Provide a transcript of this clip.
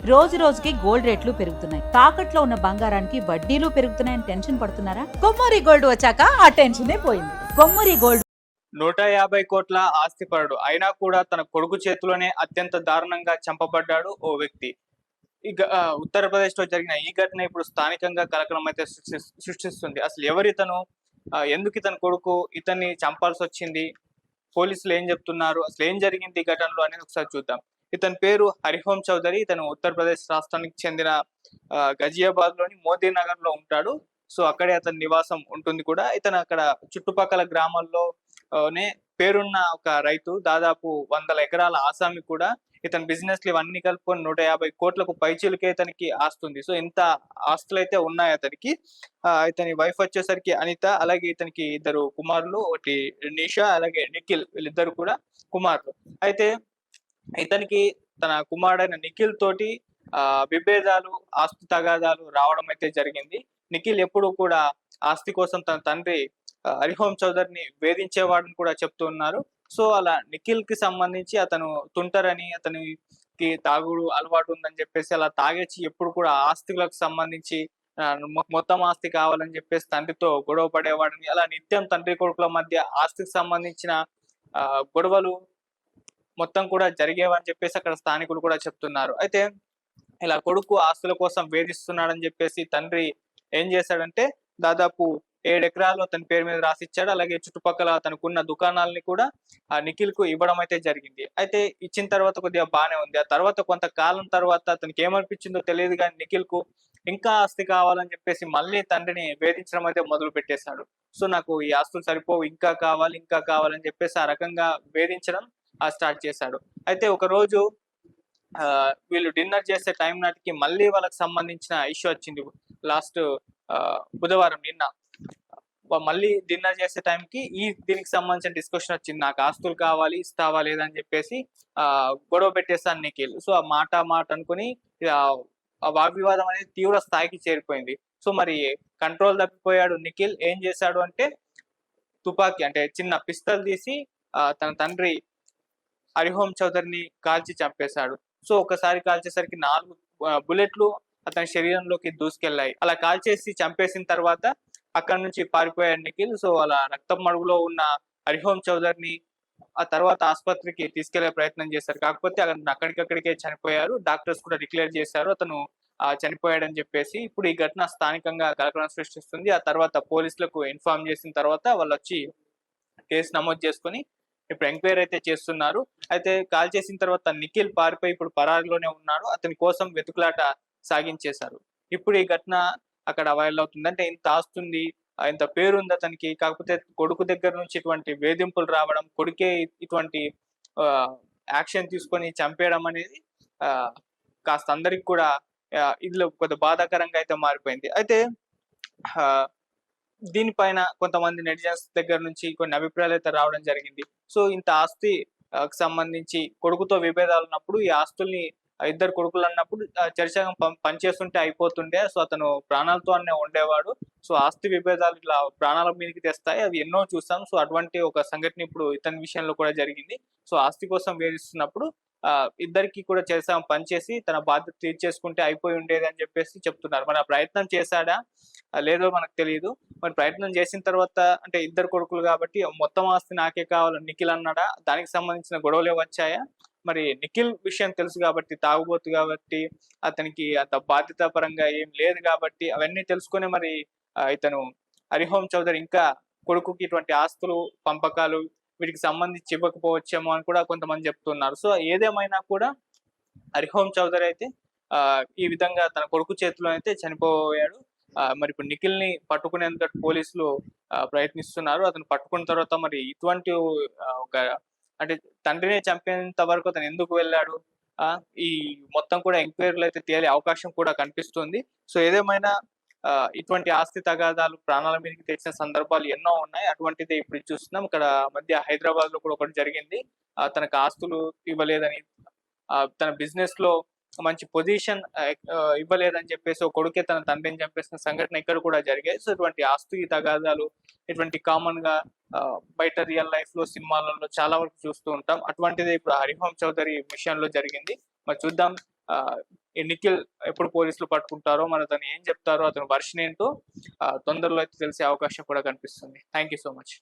రోజు రోజుకి గోల్డ్ రేట్లు పెరుగుతున్నాయి. తాకట్లో ఉన్న బంగారానికి వడ్డీలు పెరుగుతున్నాయని టెన్షన్ పడుతున్నారా? కొమ్మూరి గోల్డ్ వచ్చాక ఆ టెన్షనే పోయింది. కొమ్మూరి గోల్డ్ 150 కోట్ల ఆస్తిపరుడు అయినా కూడా తన కొడుకు చేతిలోనే అత్యంత దారుణంగా చంపబడ్డాడు ఓ వ్యక్తి. ఉత్తరప్రదేశ్ లో జరిగిన ఈ ఘటన ఇప్పుడు స్థానికంగా కలకలం అయితే సృష్టిస్తుంది. అసలు ఎవరితను, ఎందుకు ఇతని కొడుకు ఇతన్ని చంపాల్సి వచ్చింది, పోలీసులు ఏం చెప్తున్నారు, అసలు ఏం జరిగింది ఈ ఘటనలో అనేది ఒకసారి చూద్దాం. ఇతని పేరు హరిహోం చౌదరి. ఇతను ఉత్తరప్రదేశ్ రాష్ట్రానికి చెందిన గజియాబాద్ లోని మోదీ నగర్ లో ఉంటాడు. సో అక్కడే అతని నివాసం ఉంటుంది కూడా. ఇతను అక్కడ చుట్టుపక్కల గ్రామాల్లో నే పేరున్న ఒక రైతు. దాదాపు 100 ఎకరాల ఆసామి కూడా. ఇతని బిజినెస్లు ఇవన్నీ కలుపుకొని 150 కోట్లకు పైచీలకే ఇతనికి ఆస్తుంది. సో ఇంత ఆస్తులు అయితే ఉన్నాయి అతనికి. ఇతని వైఫ్ వచ్చేసరికి అనిత, అలాగే ఇతనికి 2 కుమారులు, ఒకటి నిషా అలాగే నిఖిల్, వీళ్ళిద్దరు కూడా కుమారులు. అయితే ఇతనికి తన కుమారుడైన నిఖిల్ తోటి విభేదాలు, ఆస్తి తగాదాలు రావడం అయితే జరిగింది. నిఖిల్ ఎప్పుడు కూడా ఆస్తి కోసం తన తండ్రి హరిహోం చౌదరిని వేధించేవాడని కూడా చెప్తూ ఉన్నారు. సో అలా నిఖిల్ కి సంబంధించి అతను తుంటరని, అతనికి తాగుడు అలవాటు ఉందని చెప్పేసి అలా తాగేసి ఎప్పుడు కూడా ఆస్తులకు సంబంధించి మొత్తం ఆస్తి కావాలని చెప్పేసి తండ్రితో గొడవ పడేవాడని, అలా నిత్యం తండ్రి కొడుకుల మధ్య ఆస్తికి సంబంధించిన గొడవలు మొత్తం కూడా జరిగేవని చెప్పేసి అక్కడ స్థానికులు కూడా చెప్తున్నారు. అయితే ఇలా కొడుకు ఆస్తుల కోసం వేధిస్తున్నాడని చెప్పేసి తండ్రి ఏం చేశాడంటే దాదాపు 7 ఎకరాలు అతని పేరు మీద రాసిచ్చాడు. అలాగే చుట్టుపక్కల తనకున్న దుకాణాలని కూడా ఆ నిఖిల్ కు ఇవ్వడం అయితే జరిగింది. అయితే ఇచ్చిన తర్వాత కొద్దిగా బానే ఉంది. ఆ తర్వాత కొంతకాలం తర్వాత అతనికి ఏమనిపించిందో తెలియదు కానీ నిఖిల్ కు ఇంకా ఆస్తి కావాలని చెప్పేసి మళ్ళీ తండ్రిని వేధించడం అయితే మొదలు పెట్టేశాడు. సో నాకు ఈ ఆస్తులు సరిపోవు, ఇంకా కావాలి ఇంకా కావాలని చెప్పేసి ఆ రకంగా వేధించడం స్టార్ట్ చేశాడు. అయితే ఒక రోజు వీళ్ళు డిన్నర్ చేసే టైం నాటికి మళ్ళీ వాళ్ళకి సంబంధించిన ఇష్యూ వచ్చింది. లాస్ట్ బుధవారం నిన్న మళ్ళీ డిన్నర్ చేసే టైంకి దీనికి సంబంధించిన డిస్కషన్ వచ్చింది. నాకు ఆస్తులు కావాలి, ఇస్తావా లేదా అని చెప్పేసి గొడవ పెట్టేస్తాను నిఖిల్. సో ఆ మాట అనుకుని ఆ వాగ్వివాదం అనేది తీవ్ర స్థాయికి చేరిపోయింది. సో మరి కంట్రోల్ తప్పిపోయాడు నిఖిల్. ఏం చేశాడు అంటే తుపాకీ అంటే చిన్న పిస్తల్ తీసి తన తండ్రి హరిహోం చౌదరిని కాల్చి చంపేశాడు. సో ఒకసారి కాల్చేసరికి 4 బుల్లెట్లు అతని శరీరంలోకి దూసుకెళ్లాయి. అలా కాల్చేసి చంపేసిన తర్వాత అక్కడ నుంచి పారిపోయాడు నిఖిల్. సో అలా రక్తం మడుగులో ఉన్న హరిహోం చౌదరిని ఆ తర్వాత ఆసుపత్రికి తీసుకెళ్లే ప్రయత్నం చేశారు. కాకపోతే అక్కడికక్కడికే చనిపోయారు. డాక్టర్స్ కూడా డిక్లేర్ చేశారు అతను చనిపోయాడని చెప్పేసి. ఇప్పుడు ఈ ఘటన స్థానికంగా కలకలం సృష్టిస్తుంది. ఆ తర్వాత పోలీసులకు ఇన్ఫార్మ్ చేసిన తర్వాత వాళ్ళు వచ్చి కేసు నమోదు చేసుకొని ఇప్పుడు ఎంక్వైరీ అయితే చేస్తున్నారు. అయితే కాల్ చేసిన తర్వాత నిఖిల్ పారిపోయి ఇప్పుడు పరారీలోనే ఉన్నాడు. అతని కోసం వెతుకులాట సాగించేశారు. ఇప్పుడు ఈ ఘటన అక్కడ వైరల్ అవుతుంది. అంటే ఇంత ఆస్తుంది, ఇంత పేరుంది అతనికి. కాకపోతే కొడుకు దగ్గర నుంచి ఇటువంటి వేధింపులు రావడం, కొడుకే ఇటువంటి యాక్షన్ తీసుకొని చంపేయడం అనేది కాస్త అందరికి కూడా ఇందులో కొంత బాధాకరంగా అయితే మారిపోయింది. అయితే దీనిపైన కొంతమంది నెటిజన్స్ దగ్గర నుంచి కొన్ని అభిప్రాయాలు అయితే రావడం జరిగింది. సో ఇంత ఆస్తి సంబంధించి కొడుకుతో విభేదాలు ఉన్నప్పుడు ఈ ఆస్తుల్ని ఇద్దరు కొడుకులు అన్నప్పుడు చర్చగా పనిచేస్తుంటే అయిపోతుండే. సో అతను ప్రాణాలతోనే ఉండేవాడు. సో ఆస్తి విభేదాలు ఇట్లా ప్రాణాల మీదకి తెస్తాయి, అవి ఎన్నో చూసాం. సో అటువంటి ఒక సంఘటన ఇప్పుడు ఇతని విషయంలో కూడా జరిగింది. సో ఆస్తి కోసం వేధిస్తున్నప్పుడు ఇద్దరికి కూడా చేసాం పనిచేసి తన బాధ్యత తీర్చేసుకుంటే అయిపోయి ఉండేది అని చెప్పేసి చెప్తున్నారు. మరి ఆ ప్రయత్నం చేశాడా లేదో మనకు తెలియదు. మరి ప్రయత్నం చేసిన తర్వాత అంటే ఇద్దరు కొడుకులు కాబట్టి మొత్తం ఆస్తి నాకే కావాలని నిఖిల్ అన్నాడా, దానికి సంబంధించిన గొడవలే వచ్చాయా? మరి నిఖిల్ విషయం తెలుసు కాబట్టి, తాగుబోతు కాబట్టి, అతనికి అంత బాధ్యతా పరంగా ఏం లేదు కాబట్టి అవన్నీ తెలుసుకుని మరి ఇతను హరిహోం చౌదరి ఇంకా కొడుకుకి ఇటువంటి ఆస్తులు పంపకాలు వీటికి సంబంధించి ఇవ్వకపోవచ్చేమో అని కూడా కొంతమంది చెప్తున్నారు. సో ఏదేమైనా కూడా హరిహోం చౌదరి అయితే ఈ విధంగా తన కొడుకు చేతిలో అయితే చనిపోయాడు. మరి ఇప్పుడు నిఖిల్ ని పట్టుకునేందుకు పోలీసులు ప్రయత్నిస్తున్నారు. అతను పట్టుకున్న తర్వాత మరి ఇటువంటి ఒక అంటే తండ్రినే చంపేంత వరకు అతను ఎందుకు వెళ్ళాడు, ఈ మొత్తం కూడా ఎంక్వైరీలు అయితే తేలే అవకాశం కూడా కనిపిస్తుంది. సో ఏదేమైనా ఇటువంటి ఆస్తి తగాదాలు ప్రాణాల మీదకి తెచ్చిన సందర్భాలు ఎన్నో ఉన్నాయి. అటువంటిది ఇప్పుడు చూస్తున్నాం. ఇక్కడ మధ్య హైదరాబాద్ లో కూడా ఒకటి జరిగింది. తనకు ఆస్తులు ఇవ్వలేదని, తన బిజినెస్ లో మంచి పొజిషన్ ఇవ్వలేదని చెప్పేసి ఒక కొడుకే తన తండ్రిని చంపేసిన సంఘటన ఇక్కడ కూడా జరిగాయి. సో ఇటువంటి ఆస్తి తగాదాలు ఇటువంటి కామన్ గా బయట రియల్ లైఫ్ లో సినిమాలలో చాలా వరకు చూస్తూ ఉంటాం. అటువంటిది ఇప్పుడు హరిహోం చౌదరి విషయంలో జరిగింది. మరి చూద్దాం ఈ నిఖిల్ ఎప్పుడు పోలీసులు పట్టుకుంటారో, మరి అతను ఏం చెప్తారో, అతను వర్షన్ ఏంటో తొందరలో అయితే తెలిసే అవకాశం కూడా కనిపిస్తుంది. Thank you so much.